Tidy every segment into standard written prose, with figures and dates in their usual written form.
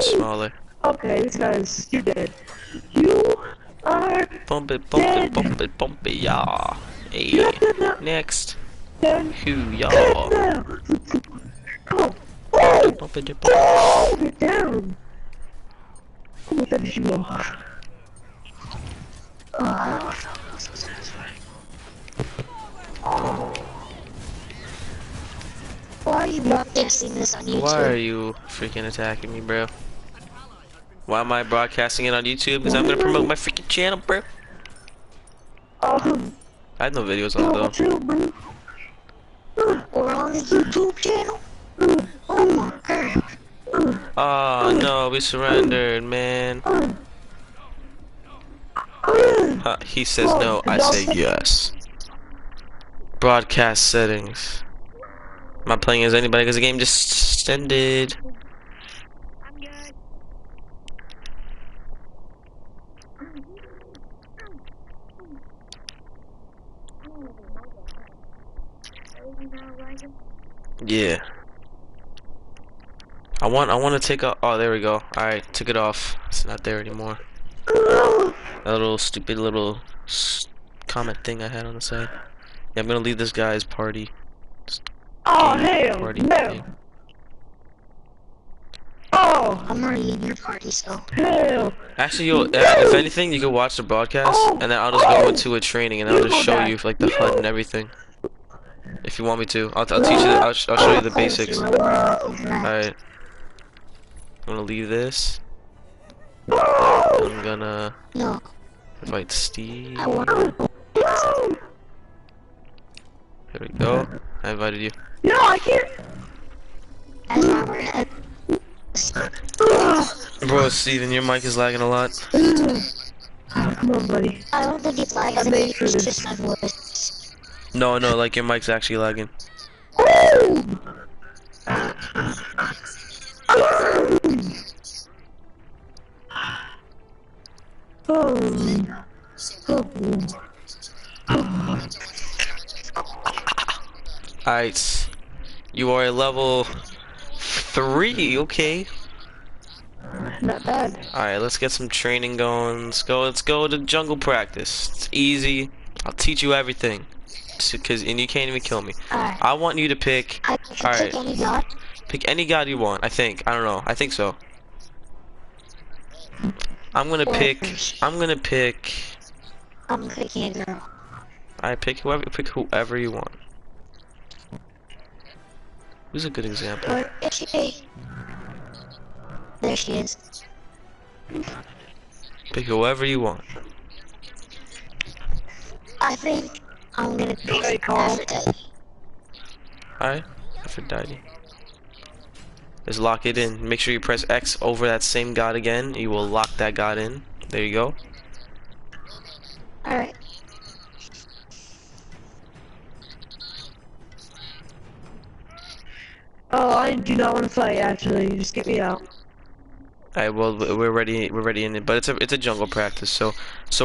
much smaller. Okay, this guy's, you're dead. You are Bump it, bump it, dead. bump it, bump it, yeah. You're Hey. not dead now. Next. Dead. Who, Dead y'all. now. Oh, Bump oh, it, bump it, bump it. oh, get down. I'm gonna finish you off. Oh, that was so satisfying. Why are you broadcasting this on YouTube? Why are you freaking attacking me, bro? Why am I broadcasting it on YouTube? Because I'm gonna promote my freaking channel, bro. I have no videos on it though. Chill, bro. We're on the YouTube channel? Oh my god. Oh no, we surrendered, man. He says no, I say yes. Broadcast settings. I'm not playing as anybody because the game just ended. Yeah. I want to take a. Oh, there we go. All right, took it off. It's not there anymore. That little stupid little comment thing I had on the side. Yeah, I'm gonna leave this guy's party. Oh, Game hell, party no. thing. Oh, I'm already in your party, so. hell. Actually, yo, if anything, you can watch the broadcast, and then I'll just go into a training, and I'll just show you like the HUD and everything. If you want me to, I'll teach you. I'll show you the basics. All right. I'm gonna leave this. I'm gonna No. invite Steve. I want Here we go. I invited you. No, I can't. as Robert had. Bro, Steven, your mic is lagging a lot. Come on, buddy. I don't think it's like I made sure it's this. just my voice. No, like your mic's actually lagging. Alright. You are a level 3, okay. Not bad. Alright, let's get some training going. Let's go to jungle practice. It's easy. I'll teach you everything. And you can't even kill me. Alright. I want you to pick. I can Alright. pick any god. Pick any god you want, I think. I don't know. I think so. I'm gonna pick I'm picking a girl. I pick whoever you want. Who's a good example? Where is she? There she is. Pick whoever you want. I think I'm gonna pick Hey, Carl. Aphrodite. Alright, Aphrodite. Just lock it in. Make sure you press X over that same god again. You will lock that god in. There you go. Alright. Oh, I do not want to fight. Actually, just get me out. Alright, well we're ready in it, but it's a jungle practice. So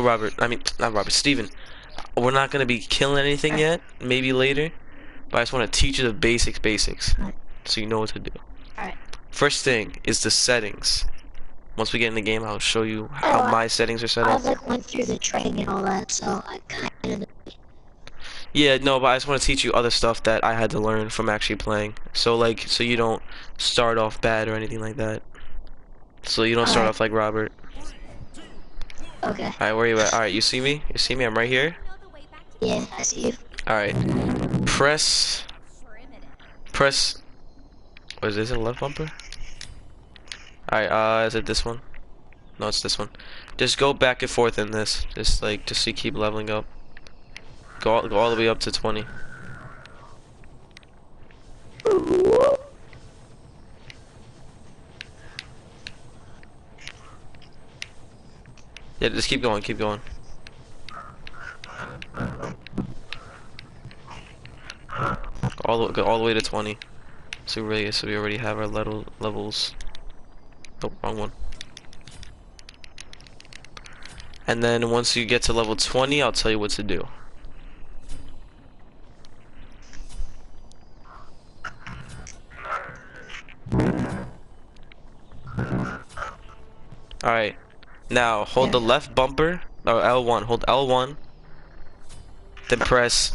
Robert, I mean not Robert, Steven. We're not gonna be killing anything yet. Maybe later, but I just want to teach you the basics, so you know what to do. Alright. First thing is the settings. Once we get in the game, I'll show you how my settings are set I up. like went through the training and all that, so I kind of. Yeah, no, but I just want to teach you other stuff that I had to learn from actually playing. So you don't start off bad or anything like that. So you don't start Alright. off like Robert. Okay. Alright, where are you at? Alright, you see me? You see me? I'm right here. Yeah, I see you. Alright. Press. What is this, a left bumper? Alright, is it this one? No, it's this one. Just go back and forth in this. Just so you keep leveling up. Go all the way up to 20. Yeah, just keep going. Go all the way to 20. So we already have our levels. Oh, wrong one. And then once you get to level 20, I'll tell you what to do. Alright. Now hold the left bumper or L1. Hold L1. Then press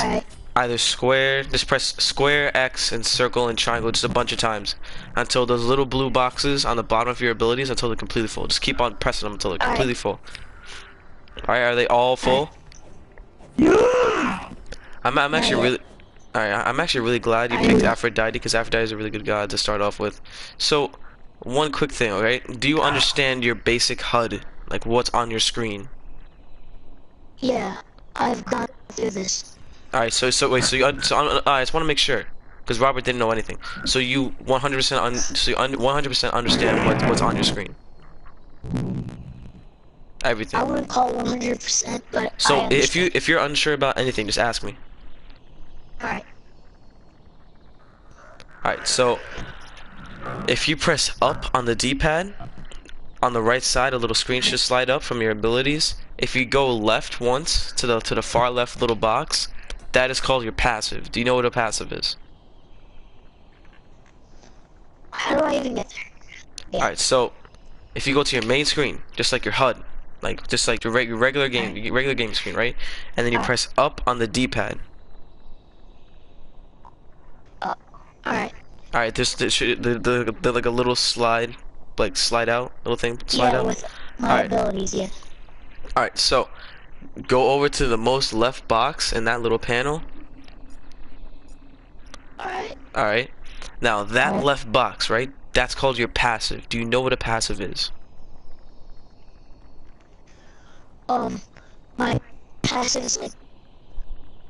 Alright. either square, just press square, X, and circle and triangle just a bunch of times until those little blue boxes on the bottom of your abilities until they're completely full. Just keep on pressing them until they're completely full. Alright, are they all full? I'm actually really alright, I'm actually really glad you picked Aphrodite because Aphrodite is a really good god to start off with. So, one quick thing, alright? Do you understand your basic HUD? Like what's on your screen? Yeah, I've gone through this. Alright, so I just want to make sure, because Robert didn't know anything. So you 100% understand what's on your screen. Everything. I wouldn't call it 100%, but So I understand. if you're unsure about anything, just ask me. Alright. Alright, so if you press up on the D-pad, on the right side, a little screen should slide up from your abilities. If you go left once to the far left little box, that is called your passive. Do you know what a passive is? How do I even get there? Yeah. Alright, so if you go to your main screen, just like your HUD, like just like your regular game screen, right? And then you press up on the D-pad. Alright. Alright, the like a little slide, like slide out, little thing, slide Yeah, out. with my Alright. abilities, yeah. Alright, so go over to the most left box in that little panel. Alright. Alright. Now that Alright. left box, right? That's called your passive. Do you know what a passive is? My passive is like,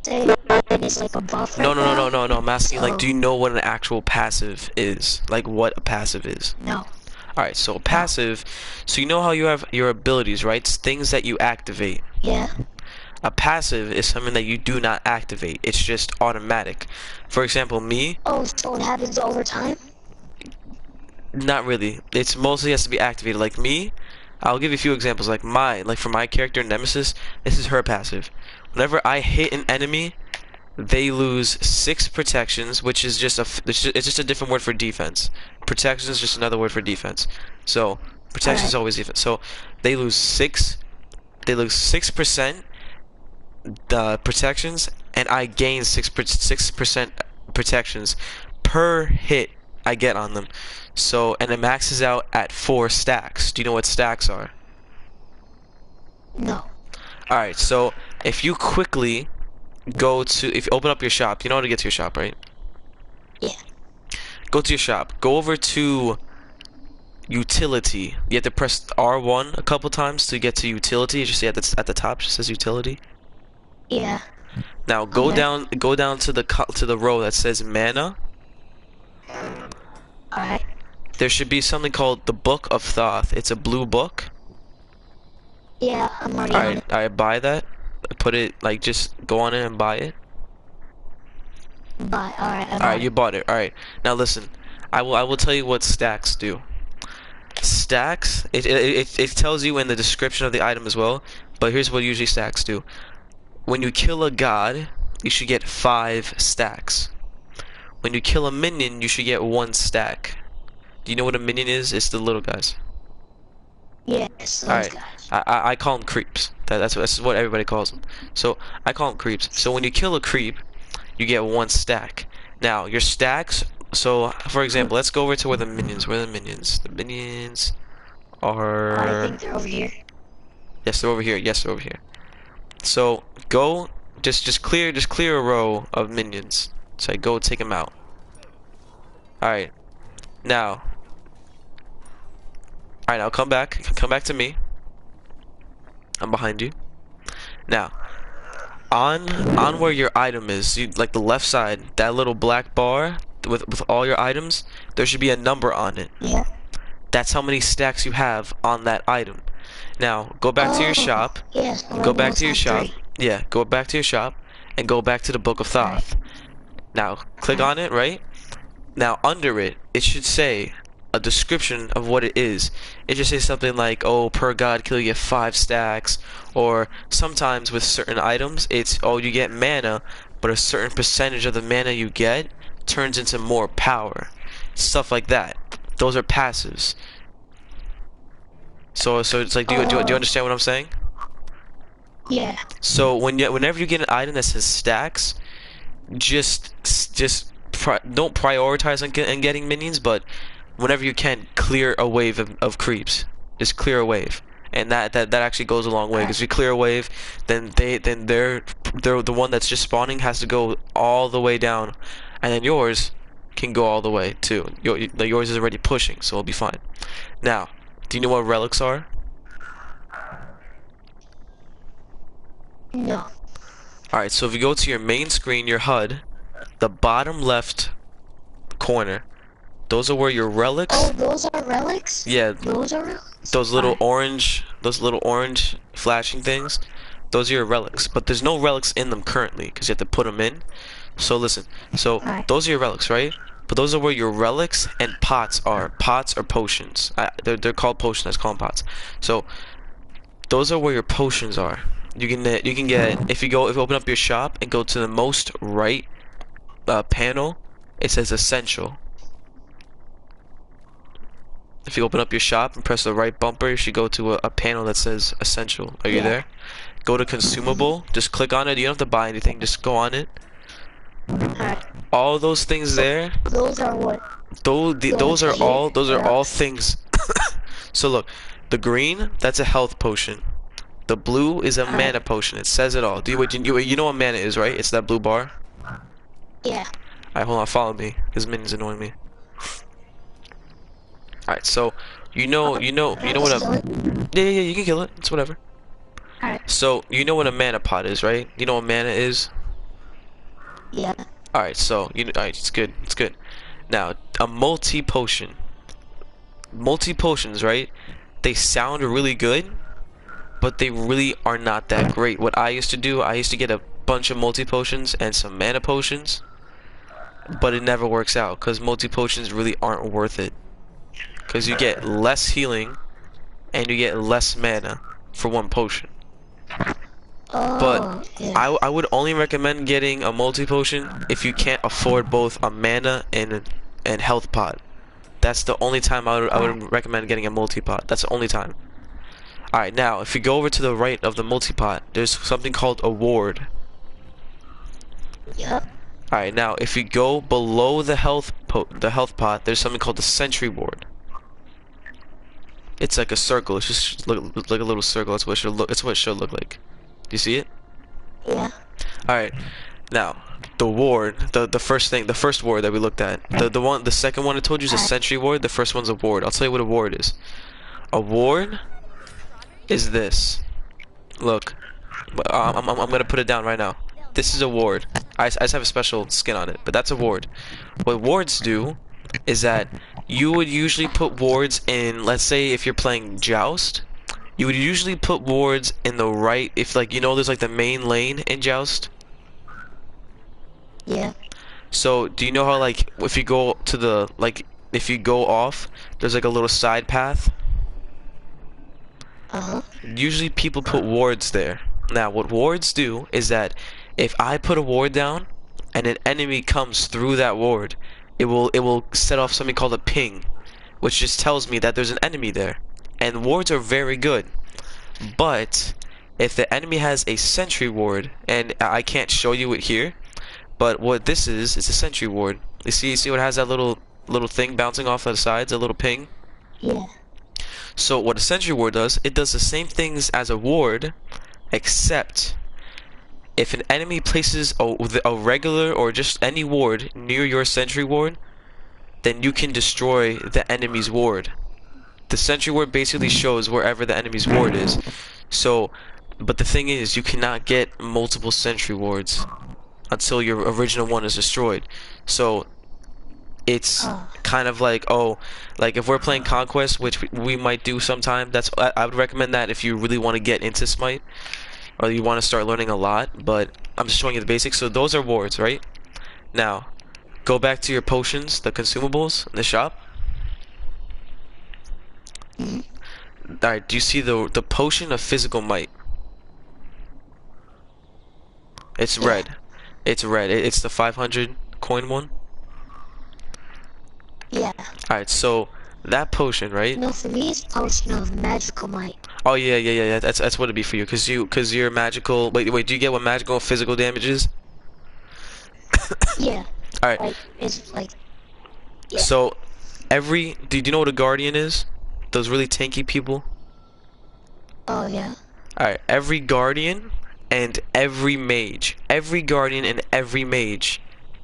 say, it's like a buff. No, right no, no, now. no, no, no. I'm asking, like, So- do you know what an actual passive is? Like, what a passive is? No. Alright, so passive, so you know how you have your abilities, right? It's things that you activate. Yeah. A passive is something that you do not activate. It's just automatic. For example, me, Oh, so it happens over time? not really. It's mostly has to be activated. Like me, I'll give you a few examples. Like for my character Nemesis, this is her passive. Whenever I hit an enemy, they lose 6 protections, which is just it's just a different word for defense. Protection is just another word for defense. So protection is always defense. So they lose 6. They lose 6% the protections, and I gain 6% protections per hit I get on them. So, and it maxes out at 4 stacks. Do you know what stacks are? No. Alright, so if you quickly if you open up your shop, you know how to get to your shop, right? Yeah. Go to your shop. Go over to utility. You have to press R1 a couple times to get to utility. You just see at the top, it just says utility. Yeah. Now go Okay. down to the row that says mana. Alright. There should be something called the Book of Thoth. It's a blue book. Yeah, I'm already on it. Alright, buy that. Put it, like, just go on it and buy it. But, alright, I'm Alright, on you it. bought it. Alright. Now listen. I will tell you what stacks do. Stacks, it tells you in the description of the item as well, but here's what usually stacks do. When you kill a god, you should get 5 stacks. When you kill a minion, you should get 1 stack. Do you know what a minion is? It's the little guys. Yes, those Alright, guys. I call them creeps. That's what everybody calls them. So I call them creeps. So when you kill a creep, you get 1 stack. Now your stacks. So for example, let's go over to where the minions. Where are the minions? The minions I are. think they're over here. Yes, they're over here. Yes, they're over here. So go. Just clear a row of minions. So go take them out. Alright. Now. Alright, now come back. Come back to me. I'm behind you. Now, on where your item is, like the left side, that little black bar with all your items, there should be a number on it. Yeah. That's how many stacks you have on that item. Now, go back to your shop. Yes. Go back to your shop. Yeah, go back to your shop and go back to the Book of Thoth. Now, click on it, right? Now, under it, it should say a description of what it is. It just says something like, oh, per god kill you get 5 stacks, or sometimes with certain items, it's, oh, you get mana, but a certain percentage of the mana you get turns into more power. Stuff like that. Those are passives. So it's like, do you understand what I'm saying? Yeah. So whenever you get an item that says stacks, just don't prioritize on getting minions, but whenever you can, clear a wave of creeps. Just clear a wave, and that actually goes a long way. Because if you clear a wave, then they're the one that's just spawning has to go all the way down, and then yours can go all the way too. Yours is already pushing, so it'll be fine. Now, do you know what relics are? No. Alright, so if you go to your main screen, your HUD, the bottom left corner, those are where your relics. Oh, those are relics? Yeah, Those are relics? those little Alright. orange flashing things, those are your relics. But there's no relics in them currently, because you have to put them in. So listen, so Alright. those are your relics, right? But those are where your relics and pots are. Pots or potions. They're called potions. I call them pots. So those are where your potions are. You can get if you open up your shop and go to the most right panel, it says essential. If you open up your shop and press the right bumper, you should go to a panel that says essential. Are you there? Go to consumable. Just click on it. You don't have to buy anything. Just go on it. Alright. All those things there. Those are what? Those are all things. So look, the green, that's a health potion. The blue is a mana potion. It says it all. You know what mana is, right? It's that blue bar. Yeah. Alright, hold on, follow me. His minion's annoying me. Alright, so you know what yeah, you can kill it. It's whatever. Alright. So you know what a mana pot is, right? You know what mana is? Yeah. Alright, so alright, it's good. It's good. Now, a multi potion. Multi potions, right? They sound really good, but they really are not that great. What I used to do, I used to get a bunch of multi potions and some mana potions, but it never works out because multi potions really aren't worth it. Because you get less healing and you get less mana for one potion. Oh, But yeah. I would only recommend getting a multi potion if you can't afford both a mana and health pot. That's the only time I would recommend getting a multi pot. That's the only time. Alright, now if you go over to the right of the multi pot, there's something called a ward. Yep. Alright, now if you go below the health pot, there's something called the sentry ward. It's like a circle. It's just like a little circle. That's what it should look. It's what it should look like. Do you see it? Yeah. Alright, now the ward, the first ward that we looked at, the second one I told you is a sentry ward. The first one's a ward. I'll tell you what a ward is. A ward is this. Look, I'm gonna put it down right now. This is a ward. I just have a special skin on it, but that's a ward. What wards do is that you would usually put wards in. Let's say if you're playing Joust. You would usually put wards in the right, if like, there's like the main lane in Joust. Yeah. So, do you know how like, if you go to the, like, if you go off, there's like a little side path? Uh-huh. Usually people put wards there. Now, what wards do is that if I put a ward down and an enemy comes through that ward, it will set off something called a ping, which just tells me that there's an enemy there. And wards are very good, but if the enemy has a sentry ward, and I can't show you it here, but what this is a sentry ward. You see what has that little thing bouncing off of the sides, a little ping? Yeah. So what a sentry ward does, it does the same things as a ward, except if an enemy places a regular or just any ward near your sentry ward, then you can destroy the enemy's ward. The sentry ward basically shows wherever the enemy's ward is. So, but the thing is, you cannot get multiple sentry wards until your original one is destroyed. So, it's kind of like, like if we're playing Conquest, which we might do sometime, I would recommend that if you really want to get into Smite, or you want to start learning a lot, but I'm just showing you the basics. So those are wards, right? Now, go back to your potions, the consumables in the shop. Alright, do you see the potion of physical might? It's red. It's red. It's the 500 coin one. Yeah. Alright, so that potion, right? No, for me it's potion of magical might. Oh yeah. That's what it'd be for you, cause you're magical. Wait. Do you get what magical and physical damage is? Yeah. All right. Like, it's like, yeah. So, do you know what a guardian is? Those really tanky people. Oh, yeah. All right. Every guardian and every mage,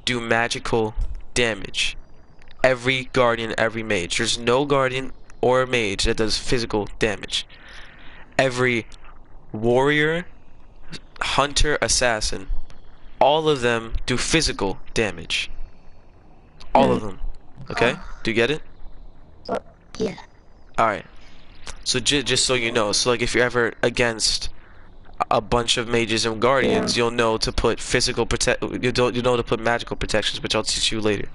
do magical damage. Every guardian, every mage. There's no guardian or mage that does physical damage. Every warrior, hunter, assassin, all of them do physical damage. All of them. Okay? Do you get it? Yeah. Alright. So just so you know, so like if you're ever against a bunch of mages and guardians, you'll know to put you know to put magical protections, which I'll teach you later.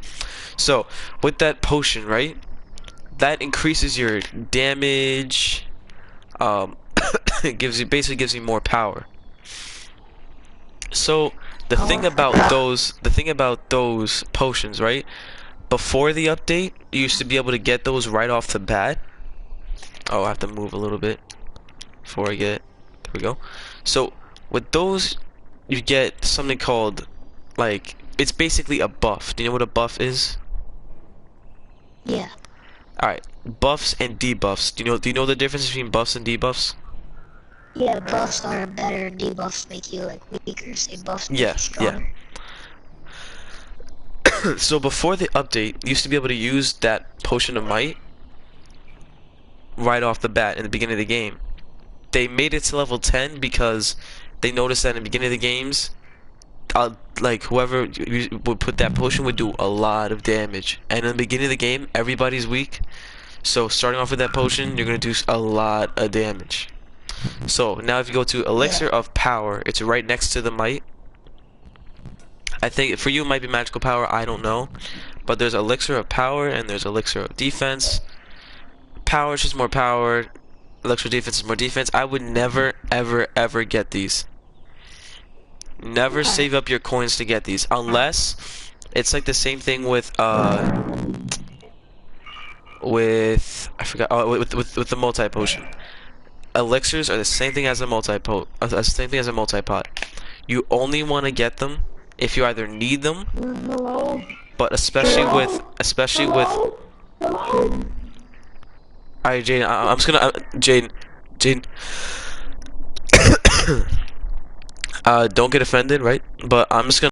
So, with that potion, right? That increases your damage. It basically gives you more power. So the thing about those potions, right? Before the update, you used to be able to get those right off the bat. Oh, I have to move a little bit before I get. There we go. So with those, you get something called, like, it's basically a buff. Do you know what a buff is? Yeah. All right, buffs and debuffs. Do you know the difference between buffs and debuffs? Yeah, buffs are better, debuffs make you, like, weaker, say buffs make Yeah, you stronger. So before the update, you used to be able to use that potion of might right off the bat in the beginning of the game. They made it to level 10 because they noticed that in the beginning of the games, like whoever would put that potion would do a lot of damage, and in the beginning of the game, everybody's weak. So starting off with that potion, you're gonna do a lot of damage. So now if you go to Elixir of Power, it's right next to the might. I think for you it might be magical power, I don't know. But there's Elixir of Power and there's Elixir of Defense. Power is just more power. Elixir of Defense is more defense. I would never, ever get these. Never save up your coins to get these. Unless it's like the same thing with I forgot, with the multi potion. Elixirs are the same thing as a multi-pot. You only want to get them if you either need them, but especially with. Alright, Jane. I'm just gonna. Jane. Don't get offended, right? But I'm just gonna.